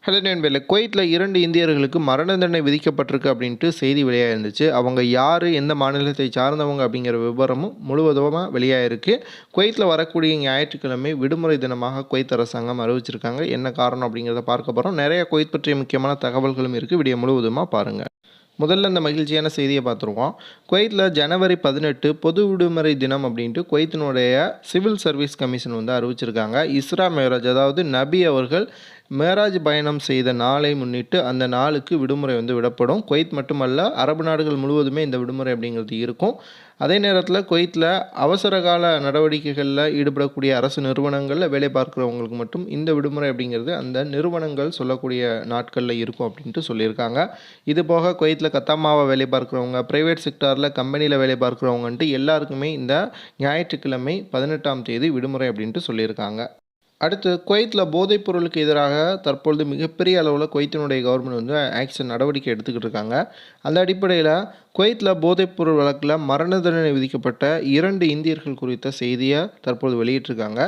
Hello நண்பர்களே, குவைத்தில் 2 இந்தியர்களுக்கு மரண தண்டனை விதிக்கப்பட்டிருக்கு அப்படின்ட்டு செய்தி வெளியாயிருந்துச்சு. அவங்க யார், எந்த மாநிலத்தை சார்ந்தவங்க அப்படிங்கிற விவரமும் முழுவதுமாக வெளியாயிருக்கு. குவைத்தில் வரக்கூடிய ஞாயிற்றுக்கிழமை விடுமுறை தினமாக குவைத் அரசாங்கம் அறிவிச்சிருக்காங்க. என்ன காரணம் அப்படிங்கிறத பார்க்க போகிறோம். நிறைய குவைத் பற்றிய முக்கியமான தகவல்களும் இருக்குது. வீடியோ முழுவதுமாக பாருங்கள். முதல்ல இந்த மகிழ்ச்சியான செய்தியை பார்த்துருவோம். குவைத்தில் ஜனவரி 18 பொது விடுமுறை தினம் அப்படின்ட்டு குவைத்தினுடைய சிவில் சர்வீஸ் கமிஷன் வந்து அறிவிச்சிருக்காங்க. இஸ்ரா மேராஜ், அதாவது நபி அவர்கள் மேராஜ் பயணம் செய்த நாளை முன்னிட்டு அந்த நாளுக்கு விடுமுறை வந்து விடப்படும். குவைத் மட்டுமல்ல, அரபு நாடுகள் முழுவதுமே இந்த விடுமுறை அப்படிங்கிறது இருக்கும். அதே நேரத்தில் குவைத்தில் அவசரகால நடவடிக்கைகளில் ஈடுபடக்கூடிய அரசு நிறுவனங்களில் வேலை பார்க்குறவங்களுக்கு மட்டும் இந்த விடுமுறை அப்படிங்கிறது அந்த நிறுவனங்கள் சொல்லக்கூடிய நாட்களில் இருக்கும் அப்படின்ட்டு சொல்லியிருக்காங்க. இது போக குவைத்தில் கத்தாமாவை வேலை பார்க்குறவங்க, ப்ரைவேட் செக்டாரில் கம்பெனியில் வேலை பார்க்குறவங்கன்ட்டு எல்லாருக்குமே இந்த ஞாயிற்றுக்கிழமை 18ஆம் தேதி விடுமுறை அப்படின்ட்டு சொல்லியிருக்காங்க. அடுத்து, குவைத்தில் போதைப் பொருளுக்கு எதிராக தற்பொழுது மிகப்பெரிய அளவில் குவைத்தினுடைய கவர்மெண்ட் வந்து ஆக்ஷன் நடவடிக்கை எடுத்துக்கிட்டு இருக்காங்க. அந்த அடிப்படையில் குவைத்தில் போதைப்பொருள் வழக்கில் மரண தண்டனை விதிக்கப்பட்ட 2 இந்தியர்கள் குறித்த செய்தியை தற்போது வெளியிட்டிருக்காங்க.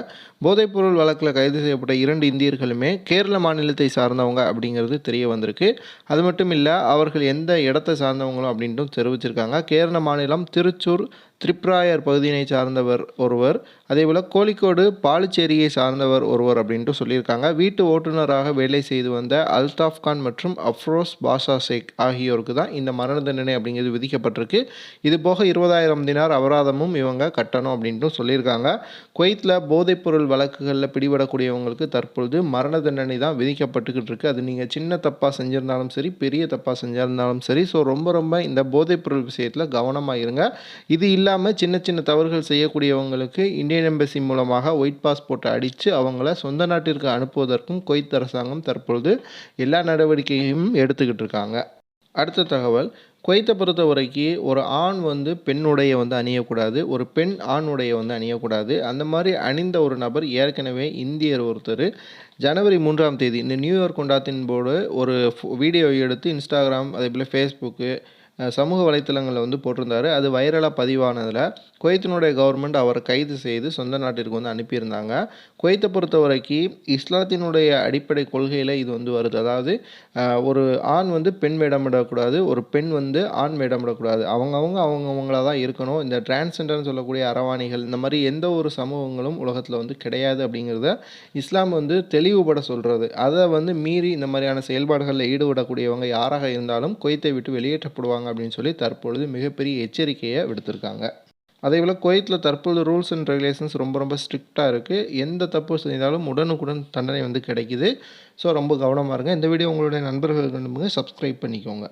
போதைப்பொருள் வழக்கில் கைது செய்யப்பட்ட 2 இந்தியர்களுமே கேரள மாநிலத்தை சார்ந்தவங்க அப்படிங்கிறது தெரிய வந்திருக்கு. அது மட்டும் இல்லை, அவர்கள் எந்த இடத்தை சார்ந்தவங்களும் அப்படின்ட்டும் தெரிவிச்சிருக்காங்க. கேரள மாநிலம் திருச்சூர் திரிப்ராயர் பகுதியினை சார்ந்தவர் ஒருவர், அதேபோல் கோழிக்கோடு பாலுச்சேரியை சார்ந்தவர் ஒருவர் அப்படின்ட்டு சொல்லியிருக்காங்க. வீட்டு ஓட்டுநராக வேலை செய்து வந்த அல்தாஃப் கான் மற்றும் அஃப்ரோஸ் பாஷா ஷேக் ஆகியோருக்கு தான் இந்த மரண தண்டனை அப்படிங்கிறது விதிக்கப்பட்டிருக்கு. இது போக 20,000 தினார் அபராதமும் இவங்க கட்டணும் அப்படின்ட்டும் சொல்லியிருக்காங்க. குவைத்தில் போதைப்பொருள் வழக்குகளில் பிடிபடக்கூடியவங்களுக்கு தற்பொழுது மரண தண்டனை தான் விதிக்கப்பட்டுக்கிட்டு இருக்கு. அது நீங்கள் சின்ன தப்பாக செஞ்சிருந்தாலும் சரி, பெரிய தப்பாக செஞ்சிருந்தாலும் சரி. ஸோ ரொம்ப இந்த போதைப்பொருள் விஷயத்தில் கவனமாக இருங்க. இது இல்லாமல் சின்ன சின்ன தவறுகள் செய்யக்கூடியவங்களுக்கு இந்தியன் எம்பசி மூலமாக ஒயிட் பாஸ்போர்ட்டை அடித்து அவங்கள சொந்த நாட்டிற்கு அனுப்புவதற்கும் குவைத் அரசாங்கம் தற்பொழுது எல்லா நடவடிக்கையும் எடுத்துக்கிட்டு இருக்காங்க. அடுத்த தகவல், குவைத்தை பொறுத்த வரைக்கும் ஒரு ஆண் வந்து பெண் உடையை வந்து அணியக்கூடாது, ஒரு பெண் ஆண் உடையை வந்து அணியக்கூடாது. அந்த மாதிரி அணிந்த ஒரு நபர் ஏற்கனவே இந்தியர் ஒருத்தர் ஜனவரி 3ஆம் தேதி இந்த நியூ இயர் கொண்டாட்டத்தின் போது ஒரு வீடியோ எடுத்து இன்ஸ்டாகிராம், அதேபோல் ஃபேஸ்புக்கு, சமூக வலைத்தளங்களில் வந்து போட்டிருந்தார். அது வைரலாக பதிவானதில் குவைத்தினுடைய கவர்மெண்ட் அவரை கைது செய்து சொந்த நாட்டிற்கு வந்து அனுப்பியிருந்தாங்க. குவைத்தை பொறுத்த வரைக்கும் இஸ்லாத்தினுடைய அடிப்படை கொள்கையில் இது வந்து வருது. அதாவது ஒரு ஆண் வந்து பெண் வேடமிடக்கூடாது, ஒரு பெண் வந்து ஆண் வேடமிடக்கூடாது. அவங்கவுங்களாக தான் இருக்கணும். இந்த டிரான்ஸ்ஜெண்டர்னு சொல்லக்கூடிய அரவாணிகள், இந்த மாதிரி எந்த ஒரு சமூகங்களும் உலகத்தில் வந்து கிடையாது அப்படிங்கிறத இஸ்லாம் வந்து தெளிவுபட சொல்கிறது. அதை வந்து மீறி இந்த மாதிரியான செயல்பாடுகளில் ஈடுபடக்கூடியவங்க யாராக இருந்தாலும் குவைத்தை விட்டு வெளியேற்றப்படுவாங்க அப்படின்னு சொல்லி தற்பொழுது மிகப்பெரிய எச்சரிக்கையை விடுத்திருக்காங்க. அதேபோல் குவைத்தில் தற்போது ரூல்ஸ் அண்ட் ரெகுலேஷன்ஸ் ரொம்ப ஸ்ட்ரிக்டாக இருக்குது. எந்த தப்பு செய்தாலும் உடனுக்குடன் தண்டனை வந்து கிடைக்குது. ஸோ ரொம்ப கவனமாக இருங்க. இந்த வீடியோ உங்களுடைய நண்பர்களுக்கு சப்ஸ்கிரைப் பண்ணிக்கோங்க.